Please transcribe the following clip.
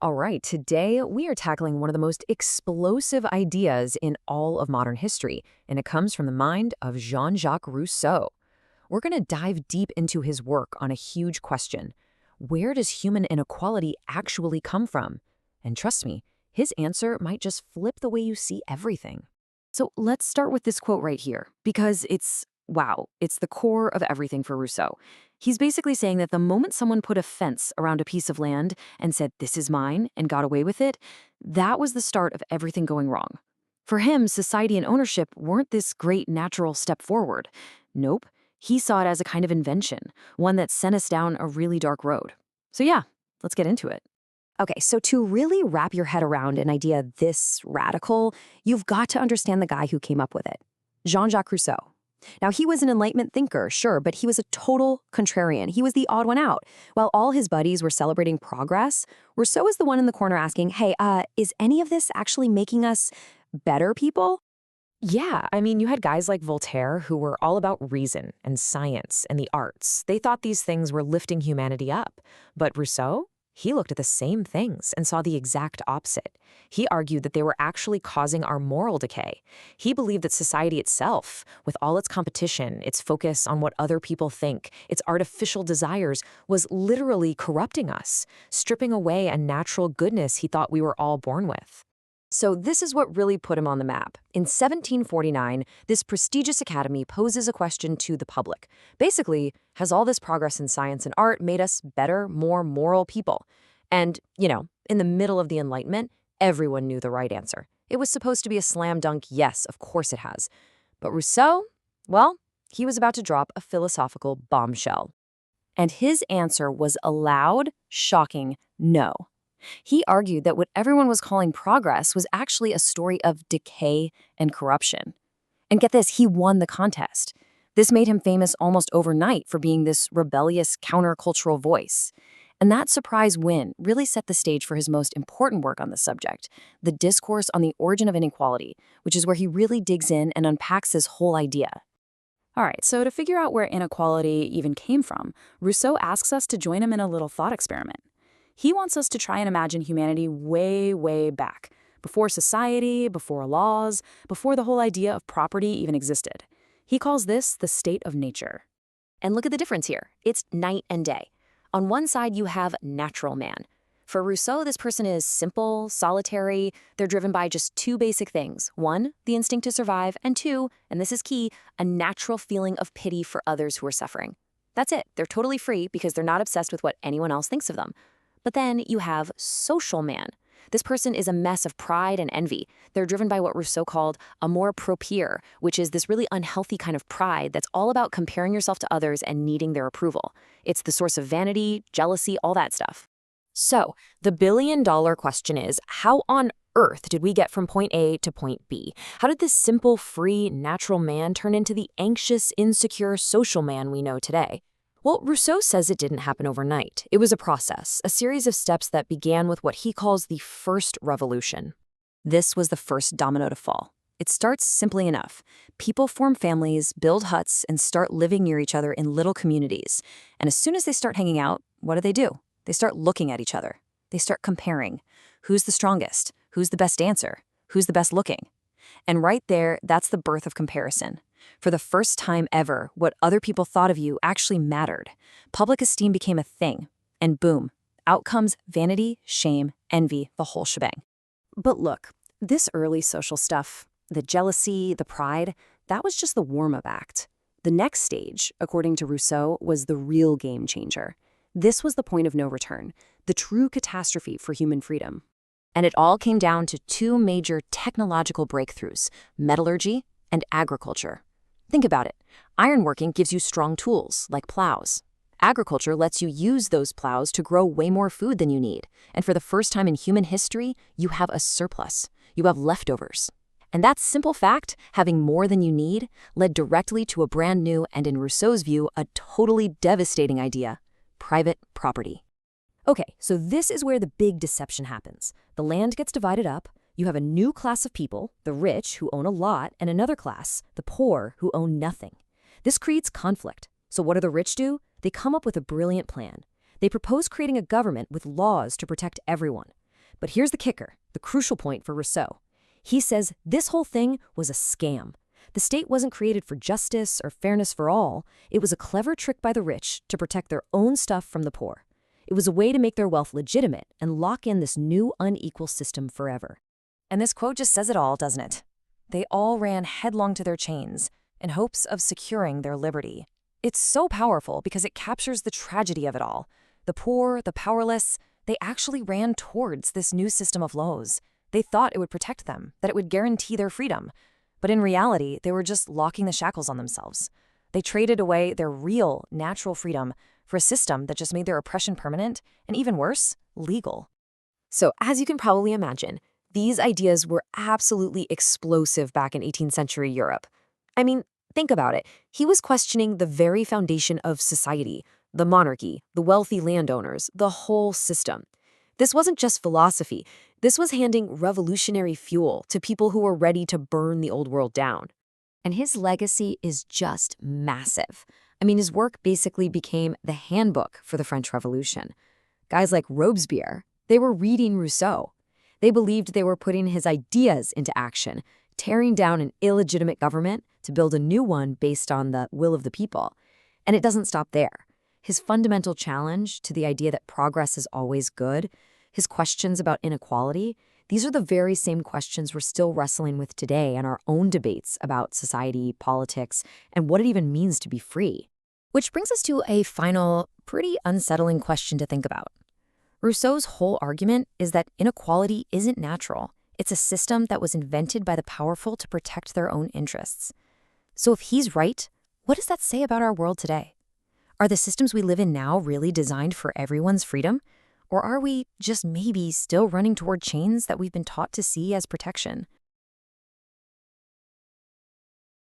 All right, today we are tackling one of the most explosive ideas in all of modern history, and it comes from the mind of Jean-Jacques Rousseau. We're going to dive deep into his work on a huge question. Where does human inequality actually come from? And trust me, his answer might just flip the way you see everything. So let's start with this quote right here, because it's the core of everything for Rousseau. He's basically saying that the moment someone put a fence around a piece of land and said, "This is mine," and got away with it, that was the start of everything going wrong. For him, society and ownership weren't this great natural step forward. Nope. He saw it as a kind of invention, one that sent us down a really dark road. So yeah, let's get into it. Okay, so to really wrap your head around an idea this radical, you've got to understand the guy who came up with it, Jean-Jacques Rousseau. Now, he was an Enlightenment thinker, sure, but he was a total contrarian. He was the odd one out. While all his buddies were celebrating progress, Rousseau was the one in the corner asking, hey, is any of this actually making us better people? Yeah, I mean, you had guys like Voltaire who were all about reason and science and the arts. They thought these things were lifting humanity up. But Rousseau? He looked at the same things and saw the exact opposite. He argued that they were actually causing our moral decay. He believed that society itself, with all its competition, its focus on what other people think, its artificial desires, was literally corrupting us, stripping away a natural goodness he thought we were all born with. So this is what really put him on the map. In 1749, this prestigious academy poses a question to the public. Basically, has all this progress in science and art made us better, more moral people? And, in the middle of the Enlightenment, everyone knew the right answer. It was supposed to be a slam dunk yes, of course it has. But Rousseau, well, he was about to drop a philosophical bombshell. And his answer was a loud, shocking no. He argued that what everyone was calling progress was actually a story of decay and corruption. And get this, he won the contest. This made him famous almost overnight for being this rebellious countercultural voice. And that surprise win really set the stage for his most important work on the subject, The Discourse on the Origin of Inequality, which is where he really digs in and unpacks this whole idea. All right, so to figure out where inequality even came from, Rousseau asks us to join him in a little thought experiment. He wants us to try and imagine humanity way, way back, before society, before laws, before the whole idea of property even existed. He calls this the state of nature. And look at the difference here. It's night and day. On one side, you have natural man. For Rousseau, this person is simple, solitary. They're driven by just two basic things. One, the instinct to survive, and two, and this is key, a natural feeling of pity for others who are suffering. That's it. They're totally free because they're not obsessed with what anyone else thinks of them. But then you have social man. This person is a mess of pride and envy. They're driven by what Rousseau called amour propre, which is this really unhealthy kind of pride that's all about comparing yourself to others and needing their approval. It's the source of vanity, jealousy, all that stuff. So, the billion-dollar question is, how on earth did we get from point A to point B? How did this simple, free, natural man turn into the anxious, insecure social man we know today? Well, Rousseau says it didn't happen overnight. It was a process, a series of steps that began with what he calls the first revolution. This was the first domino to fall. It starts simply enough. People form families, build huts, and start living near each other in little communities. And as soon as they start hanging out, what do? They start looking at each other. They start comparing. Who's the strongest? Who's the best dancer? Who's the best looking? And right there, that's the birth of comparison. For the first time ever, what other people thought of you actually mattered. Public esteem became a thing. And boom, out comes vanity, shame, envy, the whole shebang. But look, this early social stuff, the jealousy, the pride, that was just the warm-up act. The next stage, according to Rousseau, was the real game changer. This was the point of no return, the true catastrophe for human freedom. And it all came down to two major technological breakthroughs, metallurgy and agriculture. Think about it. Ironworking gives you strong tools, like plows. Agriculture lets you use those plows to grow way more food than you need. And for the first time in human history, you have a surplus. You have leftovers. And that simple fact, having more than you need, led directly to a brand new and, in Rousseau's view, a totally devastating idea: private property. Okay, so this is where the big deception happens. The land gets divided up. You have a new class of people, the rich, who own a lot, and another class, the poor, who own nothing. This creates conflict. So what do the rich do? They come up with a brilliant plan. They propose creating a government with laws to protect everyone. But here's the kicker, the crucial point for Rousseau. He says this whole thing was a scam. The state wasn't created for justice or fairness for all. It was a clever trick by the rich to protect their own stuff from the poor. It was a way to make their wealth legitimate and lock in this new unequal system forever. And this quote just says it all, doesn't it? They all ran headlong to their chains in hopes of securing their liberty. It's so powerful because it captures the tragedy of it all. The poor, the powerless, they actually ran towards this new system of laws. They thought it would protect them, that it would guarantee their freedom. But in reality, they were just locking the shackles on themselves. They traded away their real, natural freedom for a system that just made their oppression permanent and, even worse, legal. So, as you can probably imagine, these ideas were absolutely explosive back in 18th century Europe. I mean, think about it. He was questioning the very foundation of society, the monarchy, the wealthy landowners, the whole system. This wasn't just philosophy. This was handing revolutionary fuel to people who were ready to burn the old world down. And his legacy is just massive. I mean, his work basically became the handbook for the French Revolution. Guys like Robespierre, they were reading Rousseau. They believed they were putting his ideas into action, tearing down an illegitimate government to build a new one based on the will of the people. And it doesn't stop there. His fundamental challenge to the idea that progress is always good, his questions about inequality, these are the very same questions we're still wrestling with today in our own debates about society, politics, and what it even means to be free. Which brings us to a final, pretty unsettling question to think about. Rousseau's whole argument is that inequality isn't natural. It's a system that was invented by the powerful to protect their own interests. So if he's right, what does that say about our world today? Are the systems we live in now really designed for everyone's freedom? Or are we just maybe still running toward chains that we've been taught to see as protection?